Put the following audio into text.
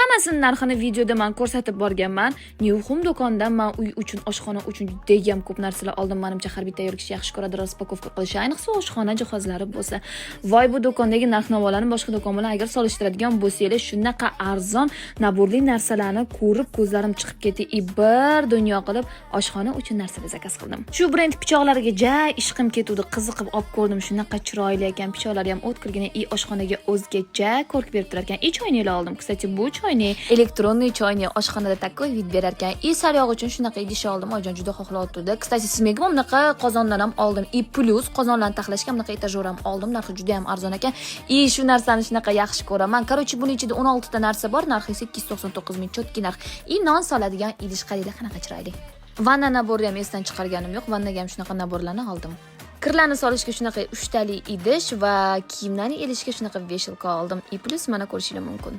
Hammasini narxini videoda men ko'rsatib borganman. Newhome do'kondan men uy uchun, oshxona uchun juda ham ko'p narsalar oldim. Menimcha harbiy tayyor kishi yaxshi ko'radi raspakovka qilish, ayniqsa oshxona jihozlari bo'lsa. Voy bu do'kondagi narx-navolarni boshqa do'kon bilan agar solishtiradigan bo'lsangiz, shunaqa arzon naborli narsalarni ko'rib ko'zlarim chiqib ketdi. Bir dunyo qilib oshxona uchun narsalar zakaz qildim. Shu brend pichoqlariga ishqim ketdi, qiziqib olib ko'rdim. Shunaqa chiroyli ekan, pichoqlari ham o'tkirgina, oshxonaga o'zgacha ko'rk berib turar ekan. Choynilar oldim. Kстати, bu choyni elektronniy choyni oshxonada takkoy vid berar ekan. Saryog' uchun shunaqa idish oldim. Oyijon juda xohlayotdi. Kстати, sizga bunaqa qozonlar ham oldim. Plus qozonlarni taxlashga bunaqa etajor ham oldim. Narxi juda ham arzon ekan. Shu narsani shunaqa yaxshi ko'raman. Короче, buning ichida 16 ta narsa bor. Narxi esa 299 ming chotki narx. Non soladigan idish qaranglar qanaqa chiroyli. Vanna naborni ham esdan chiqarganim yo'q. Vannaga ham shunaqa naborlarni oldim. Kirlarni solishga shunaqa 3 tali idish va kiyimlarni elishga shunaqa veshelka oldim. Plus mana ko'rishingiz mumkin.